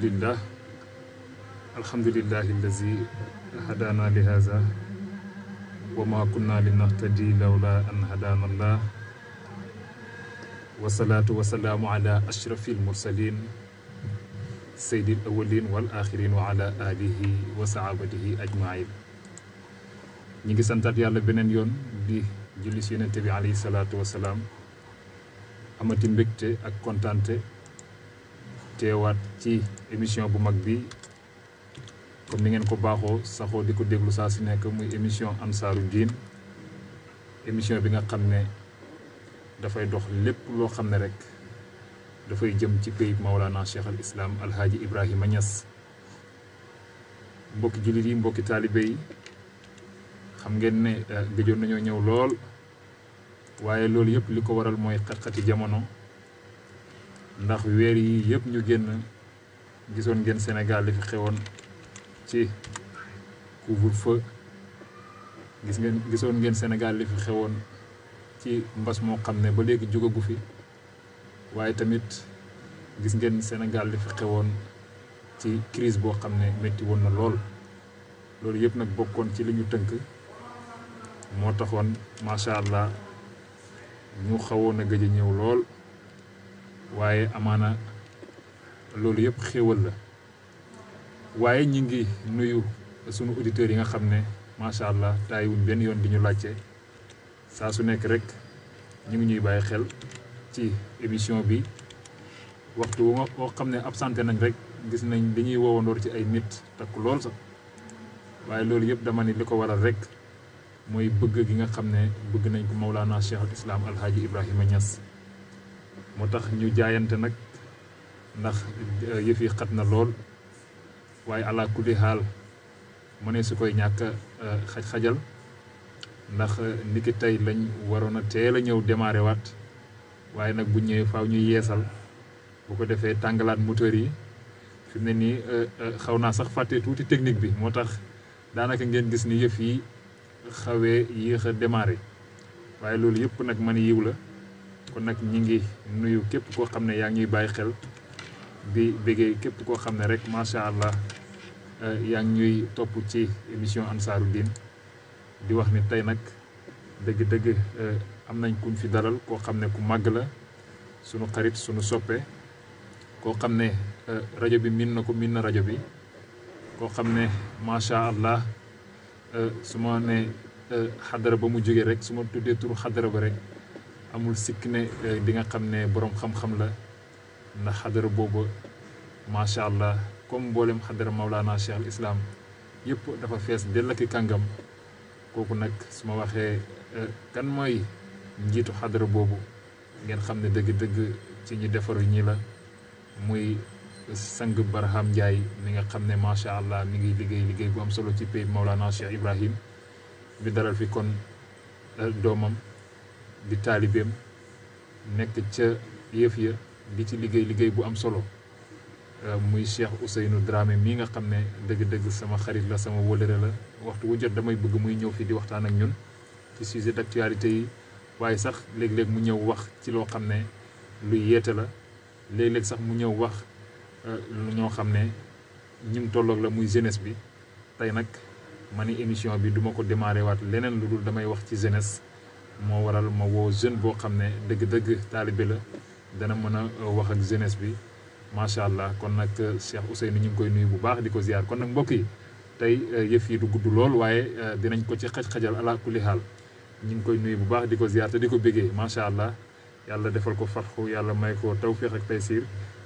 لله الحمد لله الذي هدانا لهذا وما كنا لنهتدي لولا أن هدانا الله والصلاة والسلام على أشرف المرسلين سيد الأولين والآخرين وعلى آله وصحابته أجمعين. ñi ngi santat yàlla beneen yoon di julli ci yonent bi alayhi salaatu wasalaam amati mbégte ak kontante teewaat ci émission bu mag bi comme ni ngeen ko baaxoo saxoo di ko déglu saa si nekk muy émission Ansaaru Diin émission bi nga xam ne dafay dox lépp loo xam ne rek dafay jëm ci pays Maolana Cheikh al Islam Alhaaji Ibrahima Niass. mbokki jullit yi mbokki taalibe yi xam ngeen ne gëjoon nañoo ñëw lool waaye loolu yëpp li ko waral mooy xat-xati jamono ndax weer yi yëpp ñu génn gisoon ngeen Sénégal li fi xewoon ci couvre-feu gisoon ngeen Sénégal li fi xewoon ci mbas moo xam ne ba léegi jógagu fi waaye tamit gis ngeen Sénégal li fi xewoon ci crise boo xam ne métti woon na lool loolu yëpp nag bokkoon ci li ñu tënk moo taxoon macha allah ñu xawoon a gëj a ñëw lool waaye amaana loolu yëpp xéewal la waaye ñi ngi nuyu sunu auditeurs yi nga xam ne macha allah tàyyiwuñ benn yoon di ñu laajte saa su nekk rek ñu ngi ñuy bàyyi xel ci émission bi waxtu woo xam ne absenté nañ rek gis nañ dañuy woowandoor ci ay nit takku lool sax waaye loolu yëpp dama ni li ko waral rek mooy bëgg gi nga xam ne bëgg nañ ko Maulana Cheikh al Islam Alhaaji Ibrahima Niass. moo tax ñu jaayante nag ndax yëf yi xat na lool waaye ala kulli xaal mu ne su koy ñàkk xaj-xajal ndax niki tey lañ waroon a teel a ñëw démarré waat waaye nag bu ñëwee faaw ñuy yeesal bu ko defee tàngalaat moteur yi fi mu ne nii xaw naa sax fàtte tuuti technique bi moo tax daanaka ngeen gis ni yëf yi xawee yéex a démarré waaye loolu yëpp nag man yiw la kon nag ñi ngi nuyu képp koo xam ne yaa ngi ñuy bàyyi xel di béggee képp koo xam ne rek macha allah yaa ngi ñuy topp ci émission Ansaaru Diin di wax ni tey nag dëgg-dëgg am nañ kuñ fi dalal koo xam ne ku màgg la sunu xarit sunu soppe koo xam ne rajo bi miin na ko miin na rajo bi koo xam ne macha allah su ma ne xadara ba mu jógee rek su ma tuddee turu xadara ba rek amul sikk ne di nga xam ne boroom xam-xam la ndax xadara boobu macha allah comme mboolem xadara Maulana Cheikh al Islam yëpp dafa fees dell ak kàngam kooku nag su ma waxee kan mooy njiitu xadara boobu ngeen xam ne dëgg-dëgg ci ñi defaru ñi la muy sang Barham Ndiaye mi nga xam ne macha allah mi ngi liggéey bu am solo ci pays Maulana Cheikh Ibrahim bi dalal fi kon doomam di taalibeem nekk ca yëf ya di ci liggéey bu am solo muy Cheikh Ousseynou Dramé mii nga xam ne dëgg-dëgg sama xarit la sama wóllëre la waxtu wu jot damay bëgg muy ñëw fi di waxtaan ak ñun ci sujet d'actualité yi waaye sax léeg-léeg mu ñëw wax ci loo xam ne luy yeete la léeg-léeg sax mu ñëw wax lu ñoo xam ne ñim tolloog la muy jeunesse bi tey nag ma ni émission bi duma ko démarré waat leneen lu dul damay wax ci jeunesse moo waral ma woo jeune boo xam ne dëgg-dëgg taalibe la dana mën a wax ak jeunesse bi macha allah kon nag Cheikh Ousseynou ñu ngi koy nuyu bu baax di ko ziar kon nag mbokk yi tey yëf yi du gudd lool waaye dinañ ko ci xaj-xajal ala kulli xaal ñu ngi koy nuyu bu baax di ko ziar te di ko béggee macha allah yàlla defal ko fatxu yàlla may ko tawfiq ak taysiir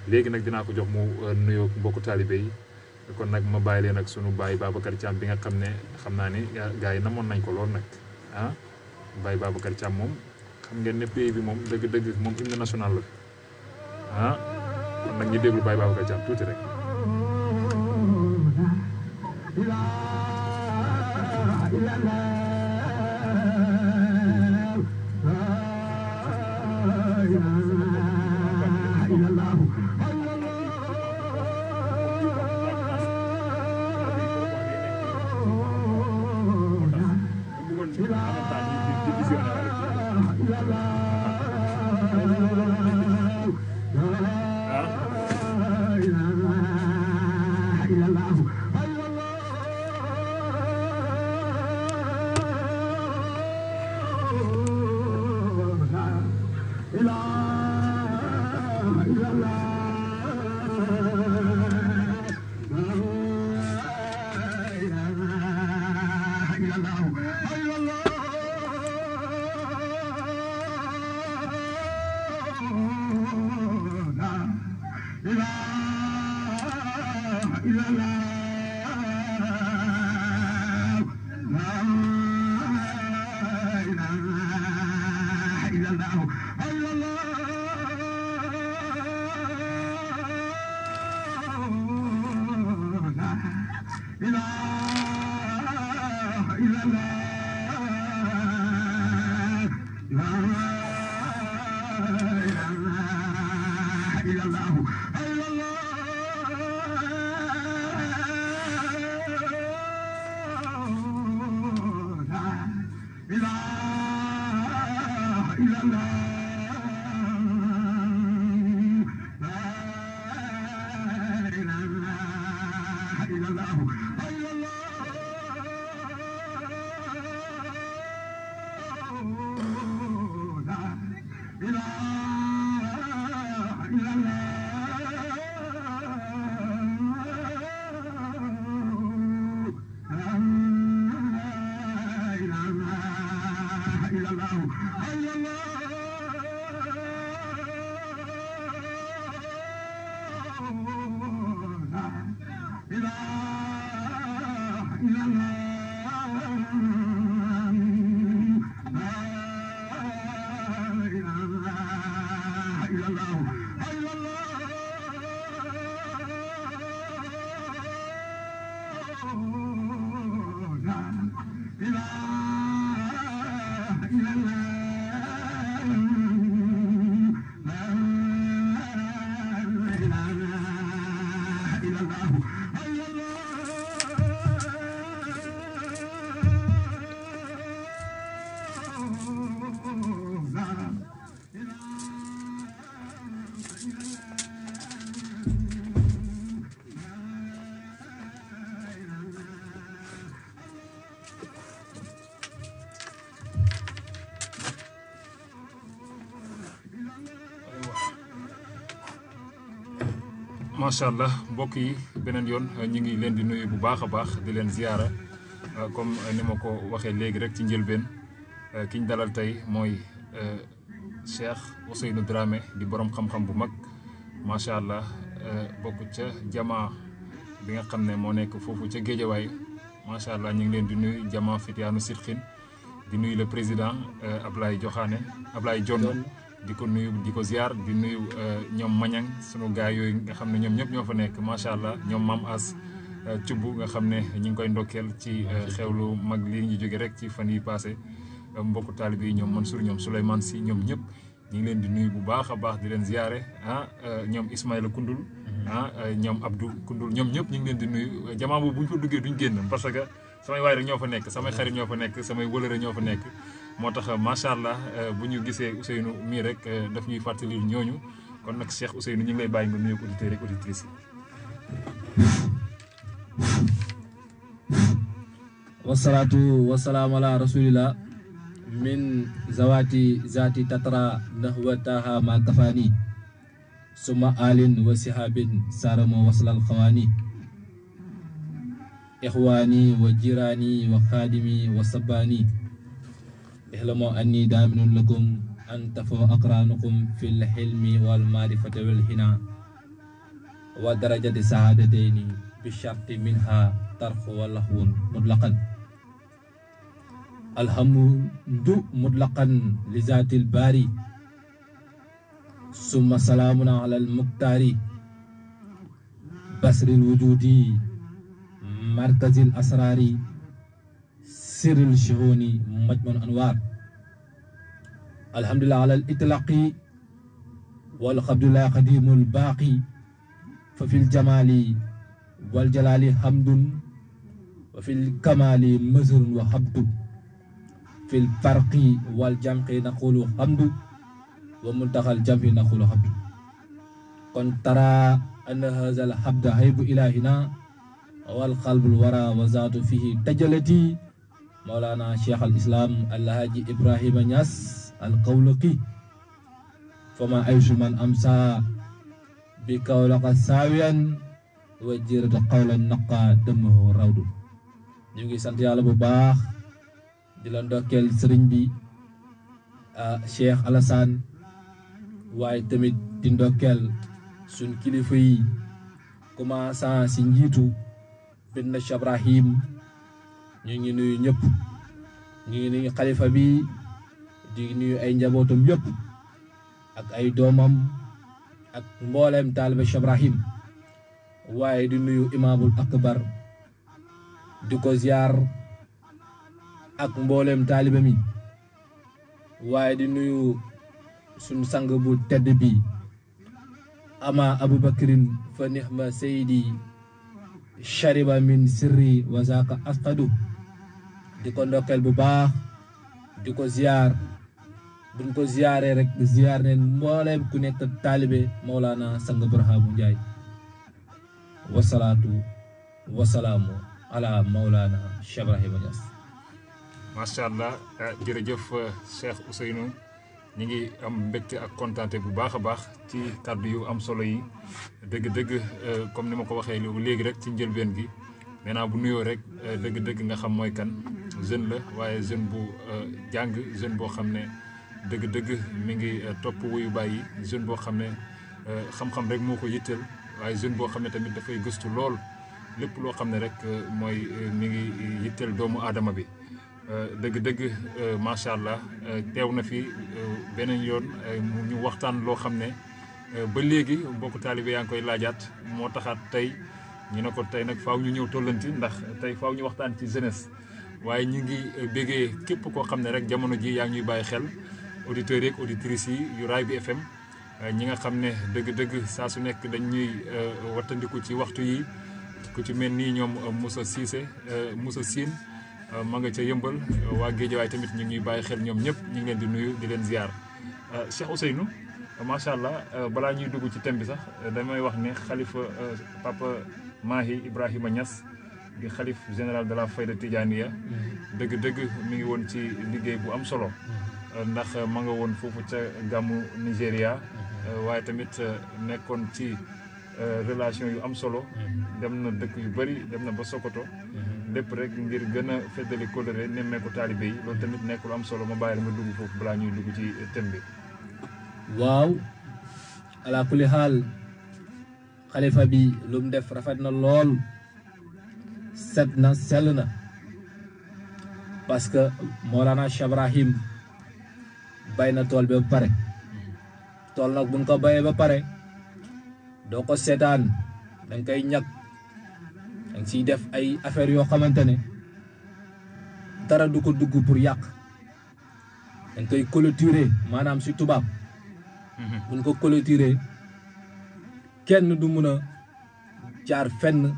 léegi nag dinaa ko jox mu nuyoo mbokku taalibe yi kon nag ma bàyyi leen ak sunu baay Babacar Thiam bi nga xam ne xam naa ni gars yi namoon nañ ko lool nag ah Baye Babacar Thiam moom xam ngeen ne pays bi moom dëgg-dëgg moom hymne national la ah kon nag ñu déglu Baye Babacar Thiam tuuti rek. macha allah mbokk yi beneen yoon ñu ngi leen di nuyu bu baax a baax di leen ziyaara comme ni ma ko waxee léegi rek ci njëlbeen ki ñu dalal tey mooy Cheikh Ousseynou Dramé di borom xam-xam bu mag macha allah bokk ca jamaa bi nga xam ne moo nekk foofu ca Géejawaay macha allah ñu ngi leen di nuyu jamaa Fitiyaanu Sidqin di nuyu le président Ablaye Dione di ko nuyu di ko ziar di nuyu ñoom Mañang sunu gaay yooyu nga xam ne ñoom ñëpp ñoo fa nekk macha allah ñoom Mam As Cubb nga xam ne ñu ngi koy ndokkeel ci xewlu mag lii ñu jóge rek ci fan yi passé mbokku taalibe yi ñoom Mansour ñoom Souleymane Si ñoom ñëpp ñu ngi leen di nuyu bu baax a baax di leen ziare ñoom Ismaïla Koundoul ñoom Abdou Koundoul ñoom ñëpp ñu ngi leen di nuyu jamaa boobu bu ñu fa duggee duñ génn parce que samay waay rek ñoo fa nekk samay xarit ñoo fa nekk samay wëlëre ñoo fa nekk moo tax macha allah bu ñu gisee Ousseynou mii rek daf ñuy fàttali ñooñu kon nag Cheikh Ousseynou ñu ngi lay bàyyi nga nuyu auditeurs rek auditrices yi. wasalaatu wasalaam ala rasulillah min zawati zati tatra nahwa taha ma kafani suma alin wa sihabin saramo waslal khawani ikhwani wa jirani wa khadimi wa sabani ihlamu anni daminun lakum an tafu aqranukum fil hilmi wal ma'rifati wal hina wa darajati sa'adataini bi sharti minha tarfu wa lahwun mutlaqan alhamdu mutlaqan li zatil bari summa salamuna ala al muktari basril wujudi markazil asrari sirril shuhuni majmun anwar alhamdulillah ala al itlaqi wal khabdulillah qadimul baqi fa fil jamali wal jalali hamdun wa fil kamali mazrun wa habdu fil farqi wal jamqi naqulu hamdu wa muntakhal jam'i naqulu habdu kon tara anna hadha al habda haybu ilahina wal qalbul wara wa zaatu fihi tajalati Mawlana Cheikh al Islam Alhaji Ibrahima Niass al Qawlaqi fama aysu man amsa bi Kawlaqa saawiyan wa jirata qawlan naqa damahu rawdu. ñu ngi sant yàlla bu baax di la ndokkeel sëriñ bi Cheikh Alassane waaye tamit di ndokkeel suñ kilifa yi commençant si njiitu bin Cheikh Ibrahim ñu ngi nuyu ñëpp ñu ngi nuyu xalifa bi di nuyu ay njabootam yëpp ak ay doomam ak mbooleem taaliba Cheikh Ibrahim waaye di nuyu imaamul akbar di ko ziar ak mbooleem taaliba mi waaye di nuyu suñ sang bu tedd bi ama abubakrin fa nixma seydi shariba min sirri wa zaka asqadu di ko ndokkeel bu baax di ko ziar buñ ko ziaree rek ziar neen mbooleem ku nekk taalibe Mawlana sang Barhamu Njaay wasalaatu wasalaamu ala Mawlana Cheikh Ibrahima Niass. macha allah jërëjëf Cheikh Ousseynou ñi ngi am mbégte ak kontaante bu baax a baax ci kàddu yu am solo yi dëgg-dëgg comme ni ma ko waxee léegi rek ci njëlbeen gi maintenant bu nuyoo rek dëgg-dëgg nga xam mooy kan jeune la waaye jeune bu jàng jeune boo xam ne dëgg-dëgg mi ngi topp wuyu bàyyi jeune boo xam ne xam-xam rek moo ko yitteel waaye jeune boo xam ne tamit dafay gëstu lool lépp loo xam ne rek mooy mi ngi yitteel doomu aadama bi. dëgg-dëgg macha allah teew na fi beneen yoon ñu waxtaan loo xam ne ba léegi mbokku taalibe yaa ngi koy laajaat moo taxaat tey ñu ne ko tey nag faaw ñu ñëw tollanti ndax tey faaw ñu waxtaan ci jeunesse. waaye ñu ngi béggee képp koo xam ne rek jamono ji yaa ngi ñuy bàyyi xel auditeurs yeeg auditrices yi yu Raay bi FM ñi nga xam ne dëgg-dëgg saa su nekk dañ ñuy wattandiku ci waxtu yi ku ci mel nii ñoom Moussa Cissé Moussa Sine ma nga ca yëmbal waa Géejawaay tamit ñu ngi bàyyi xel ñoom ñëpp ñu ngi leen di nuyu di leen ziar Cheikh Ousseynou macha allah balaa ñuy dugg ci thème bi sax damay wax ne xalifa Papa Mahi Ibrahima Niass di xalif général de la Fayda Tidianiya dëgg-dëgg mi ngi woon ci liggéey bu am solo ndax ma nga woon foofu ca gàmmu Nigéria waaye tamit nekkoon ci relation yu am solo dem na dëkk yu bëri dem na ba Sokoto lépp rek ngir gën a feddali kóllëre nemmeeku taalibe yi loolu tamit nekk lu am solo ma bàyyi la nga dugg foofu balaa ñuy dugg ci thème bi. waaw ala kulli xaal xalifa bi lu mu def rafet na lool set na sell na parce que Mawlana Cheikh Ibrahim bay na tool bi ba pare tool nag buñ ko bayee ba pare doo ko seetaan danga koy ñag danga ciy def ay affaires yoo xamante ne dara du ko dugg pour yàq danga koy clôturer maanaam si tubaab buñ ko clôturer kenn du mun a jaar fenn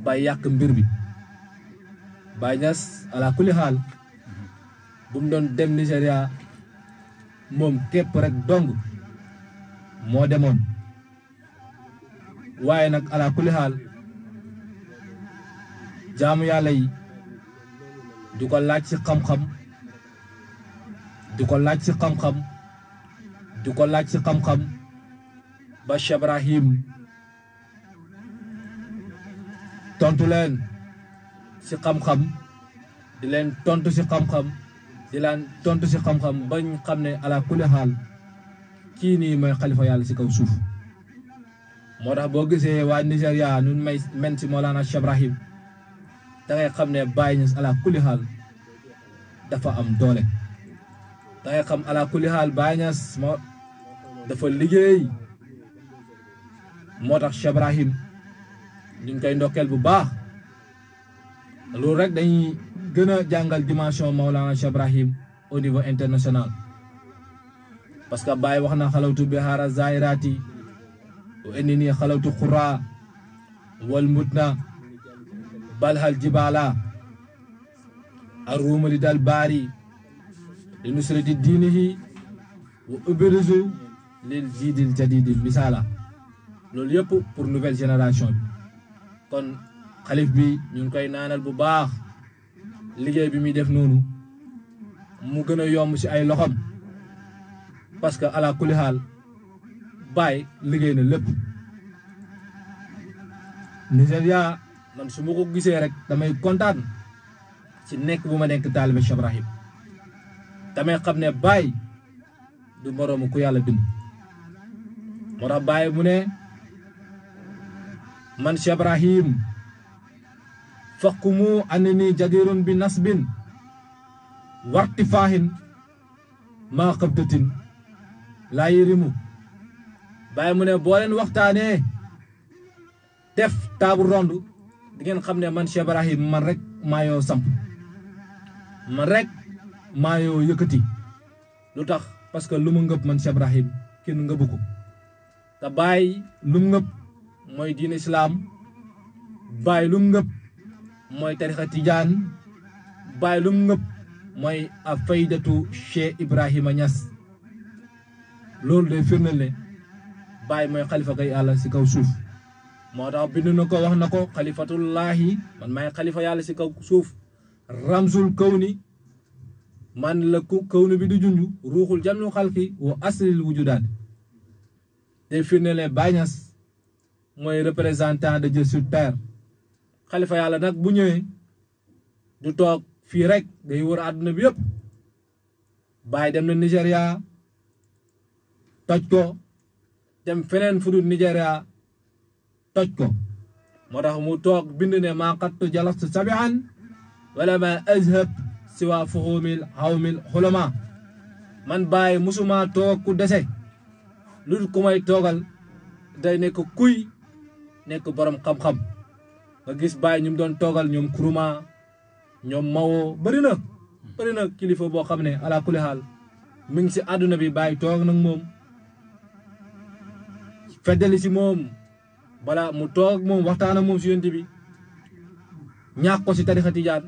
ba yàq mbir bi Baye Niass ala kulli xaal bu mu doon dem Nigéria moom képp rek dong moo demoon waaye nag ala kulli xaal jaamu yàlla yi di ko laaj ci xam-xam di ko laaj ci xam-xam di ko laaj ci xam-xam ba Cheikh Ibrahim tontu leen ci xam-xam di leen tontu ci xam-xam di leen tontu ci xam-xam bañ xam ne ala kulli xaal kii nii mooy xalifa yàlla ci kaw suuf moo tax boo gisee waa Nigéria nun may men ci Mawlana Cheikh Ibrahim da ngay xam ne Baye Niass ala kulli xaal dafa am doole da ngay xam ala kulli xaal Baye Niass moo dafa liggéey moo tax Cheikh Ibrahim ñu ngi koy ndokkeel bu baax loolu rek dañuy gën a jàngal dimension Mawlana Cheikh Ibrahim au niveau international parce que Baye wax na xalawtu bihaara zairati wa innini xalawtu xura wal mutna balhal jibala aruma li dal baari li nusrati diinihi wa ubrizu lil jiidil jadidi misala loolu yëpp pour nouvelle génération bi kon xalif bi ñu ngi koy naanal bu baax liggéey bi muy def noonu mu gën a yomb ci ay loxam parce que ala kulli xaal Baye liggéey na lépp. Nigéria man su ma ko gisee rek damay kontaan ci nekk bu ma nekk taalibe Cheikh Ibrahim damay xam ne Baye du moroomu ku yàlla bind moo tax Baye mu ne man Cheikh Ibrahim faqumu annani jadirun bi nasbin warti faahin maa xabdatin laa yërimu Baye mu ne boo leen waxtaanee def table ronde di ngeen xam ne man Cheikh Ibrahim man rek maa yoo samp man rek maa yoo yëkkati lu tax parce que lu mu ngëb man Cheikh Ibrahim kenn ngëbu ko te Baye lu mu ngëb mooy diin islam Baye lu mu ngëb mooy tarixa tijaan Baye lu mu ngëb mooy a faydatu Cheikh Ibrahima Niass loolu day firndeel ne Baye mooy xalifa kay yàlla si kaw suuf moo tax bind na ko wax na ko xalifatullahi man maay xalifa yàlla si kaw suuf ramsul kawni man la kawni bi di junj ruuxul jannu xalki wa aslil wujudaat day firndeel ne Baye Niass mooy représentant de Dieu sur terre xalifa yàlla nag bu ñëwee du toog fii rek day wër àdduna bi yëpp Baye dem na Nigéria toj ko dem feneen fu dul Nigéria toj ko moo tax mu toog bind ne maa qattu jalastu sabihan wala ma azhab siwa fuhumil hawmil xulama man Baye musuma toog ku dese lu dul ku may toogal day nekk kuy nekk borom xam-xam nga gis Baye ñu doon toogal ñoom Kuruma ñoom Mawo bëri na kilifa boo xam ne ala kulli xaal mi ngi si àdduna bi Baye toog nag moom feddali si moom bala mu toog moom waxtaan ak moom si yonent bi ñaax ko si tarixa tijaan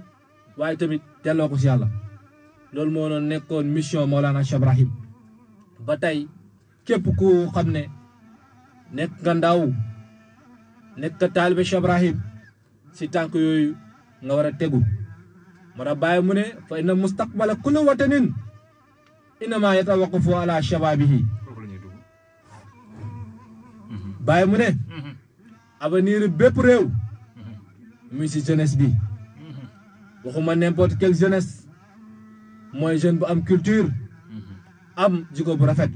waaye tamit delloo ko si yàlla loolu moo noon nekkoon mission Mawlana Cheikh Ibrahim ba tey képp ku xam ne nekk nga ndaw nekk taalibe Cheikh Ibrahim si tànk yooyu nga war a tegu moo tax Baye mu ne fa inna mustaqbala kulli watanin innama yatawaqqafu ala shababihi Baye mu ne avenir bépp réew muy si jeunesse bi waxuma n'importe quelle jeunesse mooy jeune bu am culture am jikko bu rafet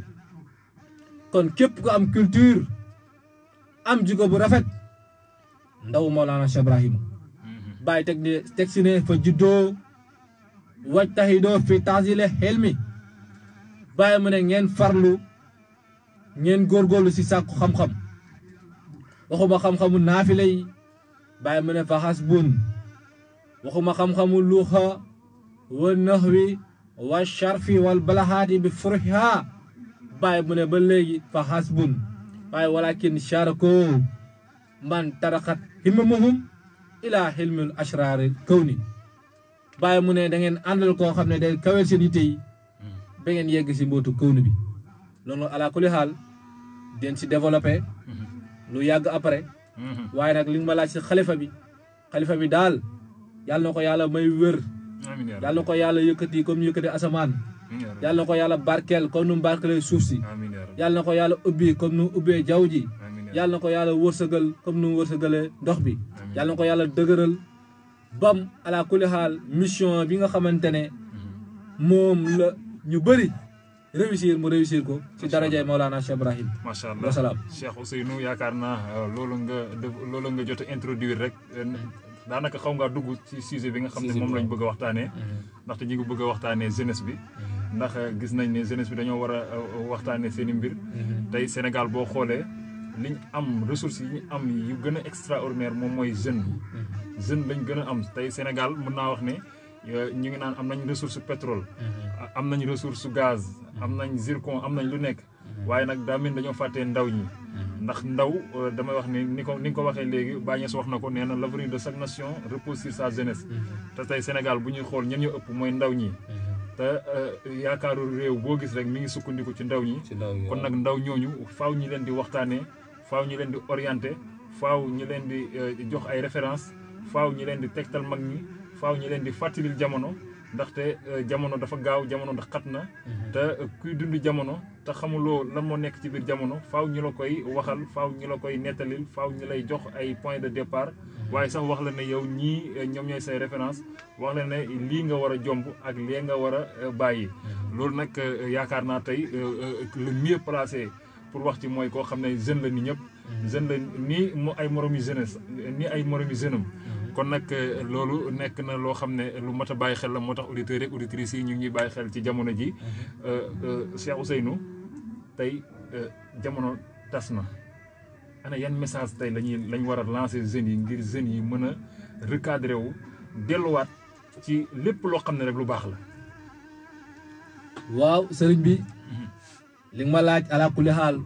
kon képp ku am culture am jikko bu rafet ndaw Mawlana Cheikh Ibrahim Baye teg si ne fa juddoo wajtahidoo fi taasile xelmi Baye mu ne ngeen farlu ngeen góorgóorlu si sàkku xam-xam waxuma xam-xamu naafile yi Baye mu ne fa xasbun waxuma xam-xamu luuxa wa naxwi wa sharfi wal balahaati bi furhiha Baye mu ne ba léegi fa xasbun waaye walakin sharako man taraxat himmamuhum ila xilmul ashraari kawni Baye mu ne da ngeen àndal koo xam ne day kawel seen yitte yi ba ngeen yegg si mbootu kawni bi loolu ala kulli xaal den si développé lu yàgg après waaye nag li nga ma laaj si xalifa bi daal yàlla na ko yàlla may wér yàlla na ko yàlla yëkkati comme yëkkati asamaan yàlla na ko yàlla barkeel comme nu mu barkelee suuf si yàlla na ko yàlla ubbi comme nu ubbee jaww ji yàlla na ko yàlla wërsëgal comme nu wërsëgalee ndox bi yàlla na ko yàlla dëgëral bam ala kulli xaal mission bi nga xamante ne moom la ñu bëri mu réussir ko ci darajay Mawlana Cheikh Ibrahim macha allah wasalaam Cheikh Ousseynou yaakaar naa loolu nga jot a introduire rek daanaka xaw ngaa dugg ci sujet bi nga xam ne moom lañ bëgg a waxtaanee ndaxte ñu ngi bëgg a waxtaanee jeunesse bi ndax gis nañ ne jeunesse bi dañoo war a waxtaanee seen i mbir tey Sénégal boo xoolee liñ am ressources yi ñu am yu gën a extraordinaire moom mooy jeune lañ gën a am tey Sénégal mën naa wax ne ñu ngi naan am nañ ressource pétrole am nañ ressource gaz am nañ zircon am nañ lu nekk waaye nag daa mel dañoo fàttee ndaw ñi ndax ndaw damay wax ni nga ko waxee léegi Baye Niass wax na ko nee na l'avenir de chaque nation repose sur sa jeunesse te tey Sénégal bu ñuy xool ñen ñu ëpp mooy ndaw ñi te yaakaaru réew boo gis rek mi ngi sukkandiku ci ndaw ñi kon nag ndaw ñooñu faaw ñi leen di waxtaanee faaw ñi leen di orienté faaw ñi leen di jox ay référence faaw ñi leen di tegtal mag ñi faaw ñi leen di fàttalil jamono ndaxte jamono dafa gaaw jamono ndax xat na te kuy dund jamono te xamuloo lan moo nekk ci biir jamono faaw ñi la koy waxal faaw ñi la koy nettalil faaw ñi lay jox ay point de départ waaye sax wax la ne yow ñii ñoom ñooy say référence wax la ne lii nga war a jomb ak lii nga war a bàyyi loolu nag yaakaar naa tey le mieux placé pour wax ci mooy koo xam ne jeune la ni ñëpp jeune la ni ay moromi jeunesse ni ay moromi jeune am kon nag loolu nekk na loo xam ne lu mat a bàyyi xel la moo tax auditeurs et auditrices yi ñu ngi bàyyi xel ci jamono ji Cheikh Ousseynou tey jamono tas na ana yan message tey lañ war a lancer jeunes yi ngir jeunes yi mën a recadrer wu delluwaat ci lépp loo xam ne rek lu baax la. waaw sëriñ bi li nga ma laaj ala kulli xaal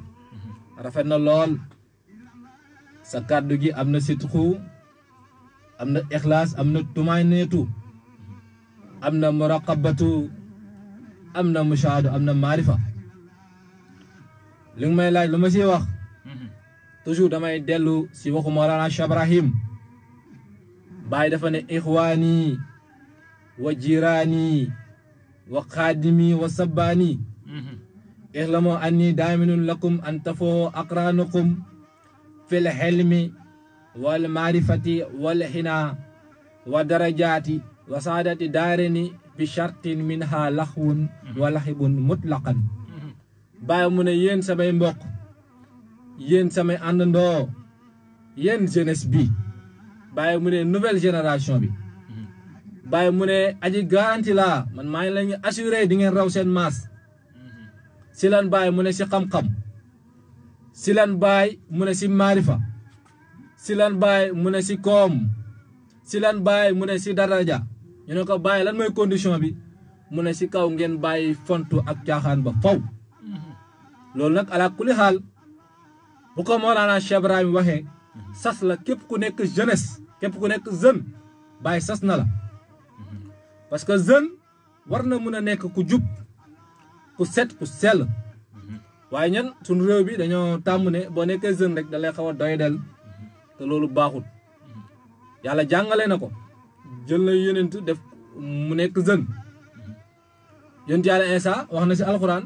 rafet na lool sa kàddu gi am na sitxu am na ixlaas am na tumaanineetu am na muraqabatu am na mushaahadu am na maarifa li nga may laaj lu ma siy wax toujours damay dellu si waxu Mawlana Cheikh Ibrahim Baay dafa ne ixwaani wa jiraani wa xaadimi wa sabbaani ixlamoo anni daaminun lakum an tafoo aqraanukum fil xelmi wal maarifati wal xinaa wa darajaati wa saadati daareni bi shartin minha laxwun wa laxibun mutlaqan Baay mu ne yéen samay mbokk yéen samay àndandoo yéen jeunesse bi Baay mu ne nouvelle génération bi Baay mu ne aji garanti laa man maa ngi leen assuré di ngeen raw seen maas si lan Baay mu ne si xam-xam si lan Baay mu ne si maarifa si lan Baay mu ne si koom si lan Baay mu ne si daraja ñu ne ko Baay lan mooy condition bi mu ne si kaw ngeen bàyyi fontu ak caaxaan ba faw loolu nag ala kulli xaal bu ko Mawlana Cheikh Ibrahim waxee sas la képp ku nekk jeunesse képp ku nekk jeune Baay sas na la parce que jeune war na mun a nekk ku jub ku set ku sell waaye ñun suñu réew bi dañoo tàmm ne boo nekkee jeune rek da lay xaw a doy del te loolu baaxul yàlla jàngale na ko jël na yonent def mu nekk jeune yonent yàlla Iisaa wax na si alxuraan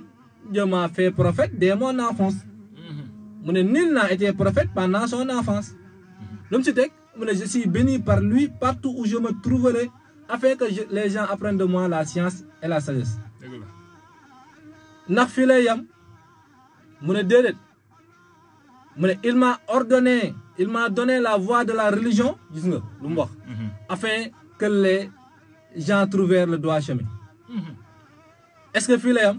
Dieu m'a fait prophète dès mon enfance mu ne nul n'a été prophète pendant son enfance lu mu si teg mu ne je suis béni par lui partout où je me trouverai afin que les gens apprennent de moi la science et la sagesse ndax fii lay yam mu ne déedéet mu ne il m'a ordonné il m'a donné la voie de la religion gis nga lu mu wax afin que les gens trouvèrent le droit chemin est-ce que fii lay yam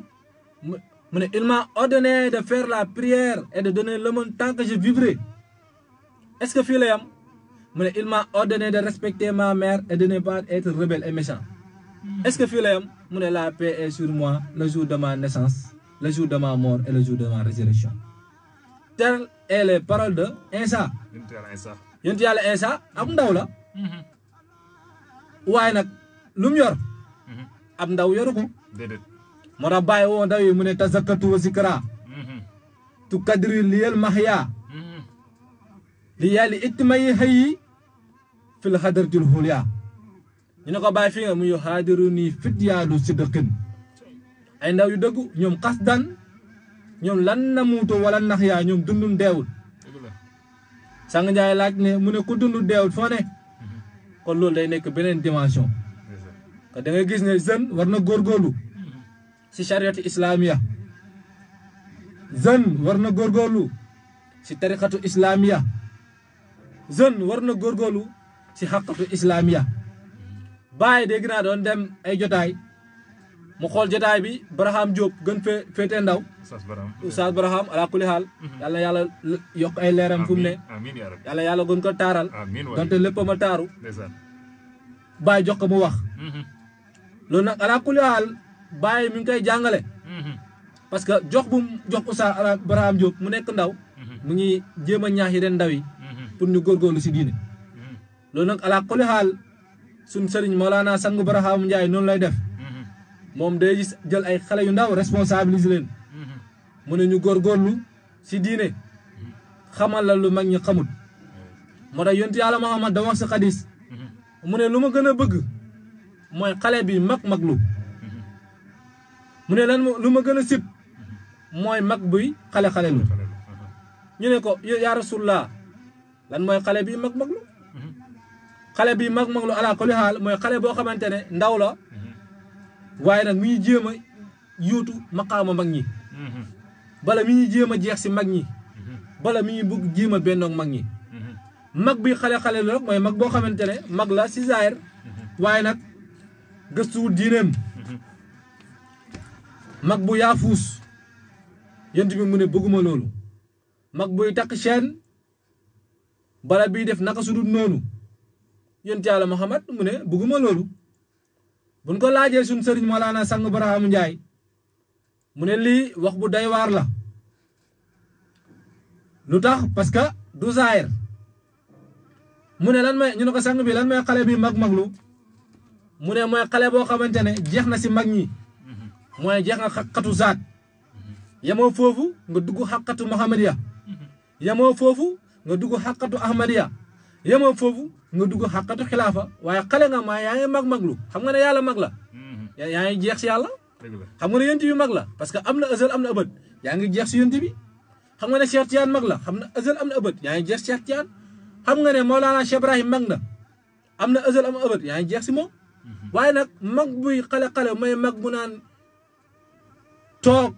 mu ne il m'a ordonné de faire la prière et de donner l'aumône tant que je vivrai est-ce que fii lay yam mu ne il m'a ordonné de respecter ma mère et de ne pas être rebelle et méchant est-ce que fii lay yam mu ne la paix est sur moi le jour de ma naissance le jour de ma mort et le jour de ma résurrection telles sont les paroles de Iisaa yonent yàlla Iisaa ab ndaw la waaye nag lu mu yor ab ndaw yoru ko moo tax bàyyi woo ndaw yi mu ne tazakatu wa zikra tu kadri liyal mahya li yàlli ittimayi xëyi fil xadratil xulya ñu ne ko bàyyi fi nga muy xaadiru nii fityaanu sidqin ay ndaw yu dëggu ñoom xas dan ñoom lan na muutu wala nax yaa ñoom dundun deewul sang njaay laaj ne mu ne ku dundu deewul foo ne kon loolu day nekk beneen dimension que da ngay gis ne jeune war na góorgóorlu si chariatu islamiya jeune war na góorgóorlu si tariqatu islamiya jeune war na góorgóorlu si xaqatu islamiya Baay dégg naa doon dem ay jotaay mu xool jotaay bi Barham Diop gën fee féete ndaw Oustaz Barham ala kulli xaal yàlla yàlla yokk ay leeram fu mu ne yàlla gën ko taaral donte lépp ma taaru Baay jox ko mu wax loolu nag ala kulli xaal Baay mi ngi koy jàngale parce que jox bu jox Oustaz Barham Diop mu nekk ndaw mu ngi jéem a ñaax yeneen ndaw yi pour ñu góorgóorlu si diine loolu nag ala kulli xaal suñ sëriñ Mawlana Sang Barham Ndiaye noonu lay def moom day gis jël ay xale yu ndaw responsabiliser leen mu ne ñu góorgóorlu si diine xamal la lu mag ñi xamut moo tax yonent yàlla Muhammad da wax si xadis mu ne lu ma gën a bëgg mooy xale bi mag-maglu mu ne lan lu ma gën a sib mooy mag buy xale-xale lu ñu ne ko yaa Rasulullah lan mooy xale bi mag-maglu xale bi mag-maglu ala kulli haal mooy xale boo xamante ne ndaw la waaye nag mi ngi jéem a yuutu maqaama mag ñi bala mi ngi jéem a jeex si mag ñi bala mi ngi bëgg jéem a bennoog mag ñi mag bi xale-xale lu rek mooy mag boo xamante ne mag la si zaahir waaye nag gëstuwul diineem mag bu yaafuus yent bi mu ne bëgguma loolu mag buy takk chaîne bala bii def naka sudul noonu yent yàlla Muhammad mu ne bëgguma loolu buñ ko laajee suñ sëriñ Mawlana Sang Barham Njaay mu ne lii wax bu doy waar la lu tax parce que du zaahir mu ne lan may ñu ne ko sang bi lan mooy xale bi mag-maglu mu ne mooy xale boo xamante ne jeex na si mag ñi mooy jeex nga xaqatu zaat yamoo foofu nga dugg xaqatu Muhammadiya yamoo foofu nga dugg xaqatu Ahmadiya yamoo foofu nga dugg xaqatu xilaafa waaye xale nga maa yaa ngi mag-maglu xam nga ne yàlla mag la yaa ngi jeex si yàlla xam nga ne yonent bi mag la parce que am na ësal am na ëbët yaa ngi jeex si yonent bi xam nga ne Cheikh Tidiane mag la xam na ësal am na ëbët yaa ngi jeex si Cheikh Tidiane xam nga ne Mawlana Cheikh Ibrahim mag na am na ësal am na ëbët yaa ngi jeex si moom waaye nag mag buy xale-xale mooy mag bu naan toog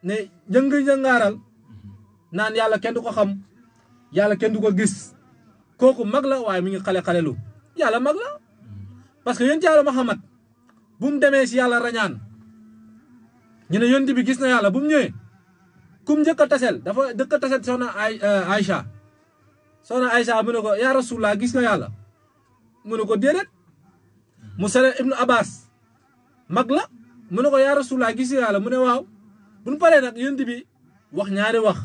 ne jëng-jëngaaral naan yàlla kenn du ko xam yàlla kenn du ko gis kooku mag la waaye mi ngi xale-xale lu yàlla mag la parce que yonent yàlla Muhammad bu mu demee si yàlla rañaan ñu ne yonent bi gis na yàlla bu mu ñëwee kum njëkk a tasel dafa dëkk a tasel soxna Aïcha soxna Aïcha mu ne ko yaa Rasulullah gis nga yàlla mu ne ko déedéet mu sele ibnu Abbas mag la mu ne ko yaa Rasulullah gis nga yàlla mu ne waaw bu ñu paree nag yonent bi wax ñaari wax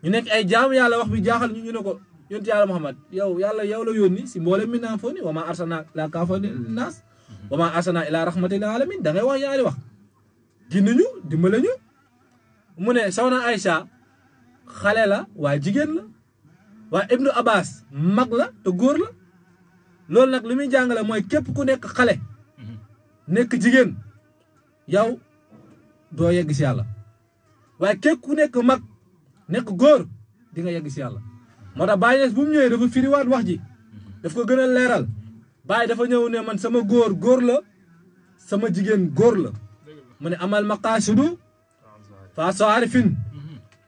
ñu nekk ay jaamu yàlla wax bi jaaxal ñu ne ko yonent yàlla Muhammad yow yàlla yow la yónni si mboolem mi naa foo ni wa maa arsalnaa illaa kaafatan linnaas wa maa arsalnaa illaa rahmatan lil aalamiin da ngay wax ñaari wax gindi ñu dimbale ñu mu ne soxna Aïcha xale la waaye jigéen la waaye ibnu Abbas mag la te góor la loolu nag li muy jàngale mooy képp ku nekk xale nekk jigéen yow doo yegg si yàlla waaye képp ku nekk mag nekk góor di nga yegg si yàlla moo tax Baye Niass bu mu ñëwee dafa firiwaat wax ji daf ko gën a leeral Baye dafa ñëw ne man sama góor la sama jigéen góor la mu ne amal maqaasidu fa saarifin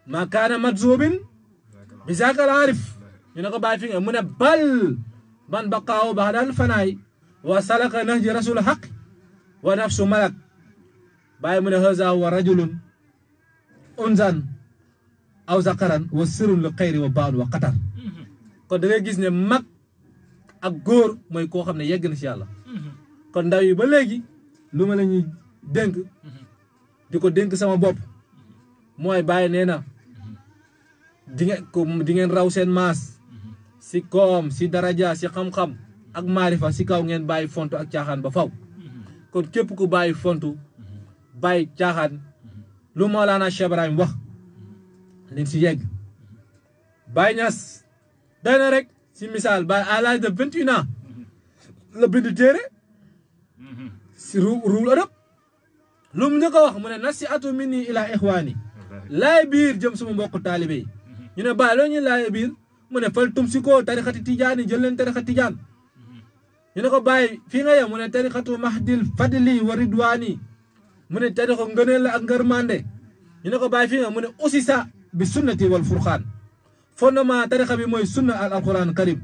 ma kaana matzubin bi zaakal aarif ñu ne ko Baye fi nga mu ne bal ban baqaaw baxdal fanaay wa salaka nahji rasul haq wa nafsu malak Baye mu ne haza wa rajulun unzan aw zakaran wa sirun li xayri wa baan wa qatar kon da ngay gis ne mag ak góor mooy koo xam ne yegg na si yàlla kon ndaw yi ba léegi lu ma la ñuy dénk di ko dénk sama bopp mooy Baye nee na di ngeen raw seen maas si koom si daraja si xam-xam ak maarifa si kaw ngeen bàyyi fontu ak caaxaan ba faw kon képp ku bàyyi fontu bàyyi caaxaan lu Mawlana Cheikh Ibrahim wax leen si yegg Baye Niass day na rek si misaal Baye à l'âge de 21 ans la bind téere si ruul adab lu mu njëkk a wax mu ne nasiihatu minni ila ixwaani laay biir jëm sama mbokk taalibe yi ñu ne Baye loo ñuy laay biir mu ne fal tum si ko tarixati tijaani jël leen tarixa tijaan ñu ne ko Baye fii nga yem mu ne tarixatu mahdil fadli wa ridwaani mu ne tarixu ngëneel la ak ngërmande ñu ne ko Baye fii nga mu ne aussi ça bi sunnati wal furqaan fondement tarixa bi mooy sunna al alquran karim